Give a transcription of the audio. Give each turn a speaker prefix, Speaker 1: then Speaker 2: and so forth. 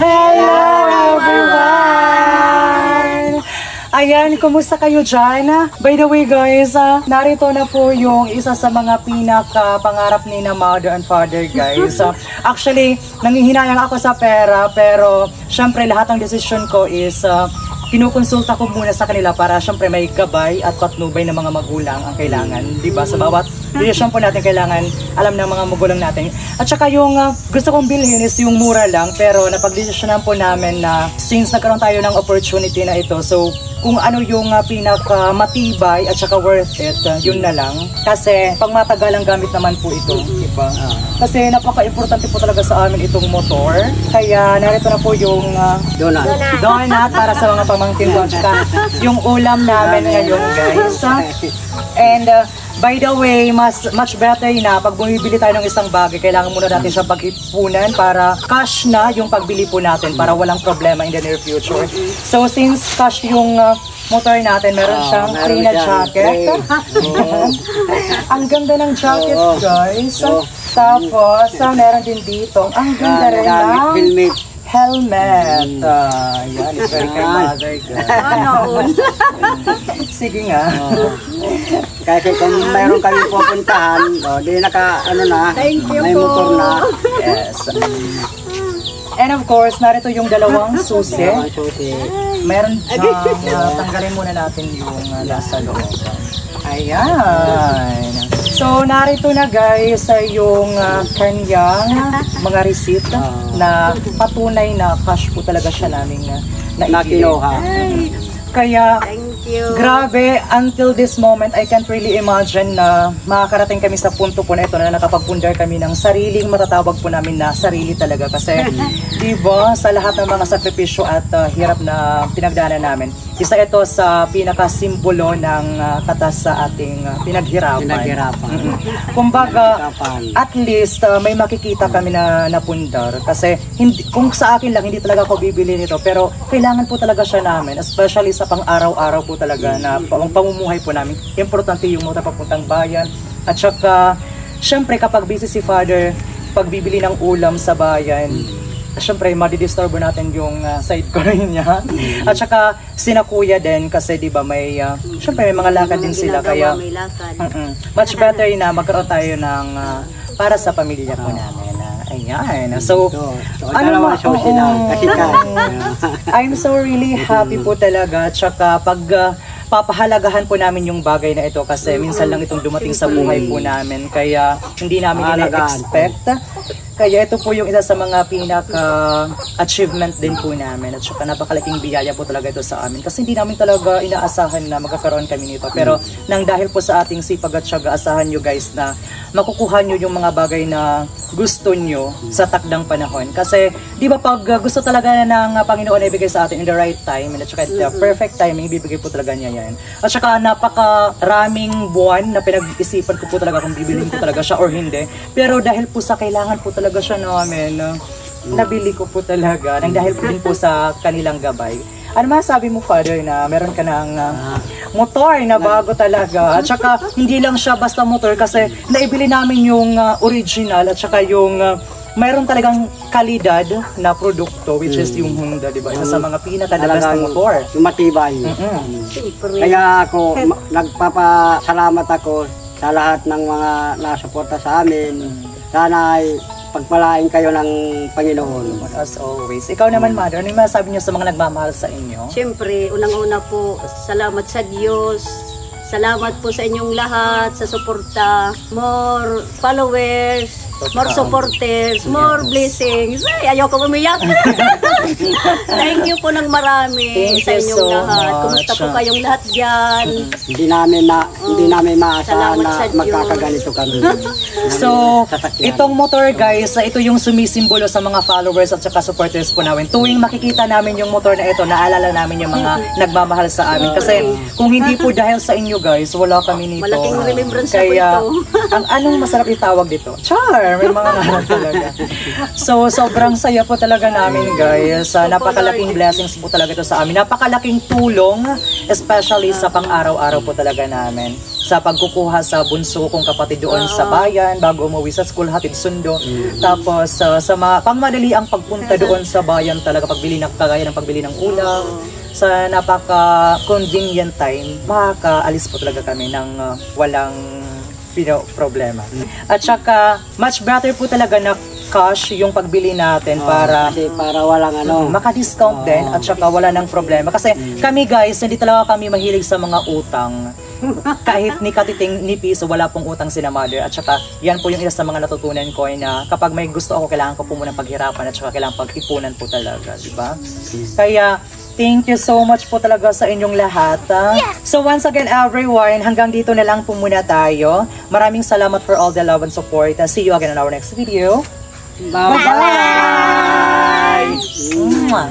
Speaker 1: Hello everyone! Ayan, kumusta kayo dyan? By the way guys, narito na po yung isa sa mga pinaka-pangarap ni na mother and father guys. Actually, nangihinayang ako sa pera pero syempre lahat ng decision ko is kinukonsulta ko muna sa kanila para syempre may gabay at patnubay ng mga magulang ang kailangan. Diba? Sa bawat decision po natin kailangan alam ng mga magulang natin. At saka yung gusto kong bilhin is yung mura lang pero napag-desisyonan po namin na since nagkaroon tayo ng opportunity na ito, so kung ano yung pinaka-matibay at saka worth it, yun na lang. Kasi pang matagalang gamit naman po ito. Diba? Kasi napaka-importante po talaga sa amin itong motor. Kaya narito na po yung donut para sa mga pamangkin ko. Tsaka yung ulam namin ngayon guys. And by the way, much better na pag bumibili tayo ng isang bagay, kailangan muna natin siya pag-ipunan para cash na yung pagbili po natin para walang problema in the near future. So since cash yung motor natin, meron siyang free na jacket. Ang ganda ng jacket guys. Tapos meron din dito. Ang ganda rin ng helmet. Yan, it's very kay mother. Sige nga.
Speaker 2: Kasi kung mayroon kami pupuntahan, di may motor na.
Speaker 1: Yes. And of course, narito yung dalawang susi. Meron tanggalin muna natin yung nasa loob. Ayan. So, narito na guys yung kanyang mga receipt na patunay na cash po talaga siya namin na
Speaker 2: kinuha.
Speaker 1: Kaya, grabe, until this moment, I can't really imagine na makakarating kami sa punto po na ito na nakapagpundar kami ng sariling matatawag po namin na sarili talaga. Kasi, diba, sa lahat ng mga sakripisyo at hirap na pinagdaanan namin, isa ito sa pinakasimbolo ng katas sa ating pinaghirapan. Kumbaga, at least may makikita kami na napundar. Kasi kung sa akin lang, hindi talaga ako bibili nito. Pero kailangan po talaga siya namin, especially sa pang-araw-araw po talaga na pamumuhay po namin. Importante yung motor papuntang bayan. At saka, syempre kapag busy si father, pagbibili ng ulam sa bayan, syempre madidisturbo natin yung side ko rin niya. At saka sina kuya din kasi di ba may syempre may mga lakad din sila kaya much better na magkaroon tayo ng para sa pamilya po namin. Ayan. So ano I'm so really happy po talaga. At saka pag papahalagahan po namin yung bagay na ito kasi minsan lang itong dumating sa buhay po namin kaya hindi namin ina-expect. Kaya ito po yung isa sa mga pinaka-achievement din po namin at saka napakalaking biyaya po talaga ito sa amin kasi hindi namin talaga inaasahan na magkakaroon kami nito pero nang dahil po sa ating sipag at syaga, asahan nyo guys na makukuha nyo yung mga bagay na gusto nyo sa takdang panahon kasi di ba pag gusto talaga ng Panginoon na ibigay sa atin in the right time at saka the perfect timing, ibibigay po talaga niya yan. At saka napakaraming buwan na pinag-isipan ko po talaga kung bibilin ko talaga siya or hindi pero dahil po sa kailangan po talaga siya namin, nabili ko po talaga nang dahil po din po sa kanilang gabay. Ano masabi mo father na meron ka ng motor na bago talaga at saka hindi lang siya basta motor kasi naibili namin yung original at saka yung mayroon talagang kalidad na produkto which is yung Honda, di ba? Isa sa mga pinaka-labas na motor.
Speaker 2: Yung matibay. Kaya ako, nagpapasalamat ako sa lahat ng mga nasuporta sa amin. Sana ay pagpalain kayo ng Panginoon.
Speaker 1: As always. Ikaw naman, Mother, ano yung masasabi niyo sa mga nagmamahal sa inyo?
Speaker 3: Siyempre, unang-una po, salamat sa Diyos. Salamat po sa inyong lahat, sa suporta. More followers, more supporters, more blessings. Ay, ayoko umiyak. Thank you po ng marami sa inyong lahat. Kumusta po kayong lahat dyan?
Speaker 2: Hindi namin maasahan na magkakaganito kami.
Speaker 1: So, itong motor guys, ito yung sumisimbolo sa mga followers at saka supporters po namin. Tuwing makikita namin yung motor na ito, naalala namin yung mga nagmamahal sa amin. Kasi kung hindi po dahil sa inyo guys, wala kami nito.
Speaker 3: Malaking remembrance
Speaker 1: kaya,
Speaker 3: po ito.
Speaker 1: anong masarap itawag dito? Char! May mga naman talaga. So, sobrang saya po talaga namin guys. Napakalaking blessings po talaga ito sa amin. Napakalaking tulong, especially sa pang-araw-araw po talaga namin. sa pagkukuha sa bunso kong kapatid doon sa bayan bago umuwi sa school, hatid sundo. Tapos sa mga pangmadali ang pagpunta doon sa bayan talaga, pagbili ng kagaya ng pagbili ng ulam. Sa napaka-convenient time, makakaalis po talaga kami ng walang problema. At saka, much better po talaga na cash yung pagbili natin para
Speaker 2: Kasi para walang
Speaker 1: maka-discount din at saka wala ng problema. Kasi kami guys, hindi talaga kami mahilig sa mga utang. Kahit ni katiting ni piso, wala pong utang si na mother. At saka, yan po yung isa sa mga natutunan ko na kapag may gusto ako, kailangan ko po muna paghirapan at saka kailangan pag-ipunan po talaga, di ba? Kaya, thank you so much po talaga sa inyong lahat. So once again everyone, hanggang dito na lang po muna tayo. Maraming salamat for all the love and support. See you again in our next video.
Speaker 2: Bye-bye!
Speaker 1: Mwah.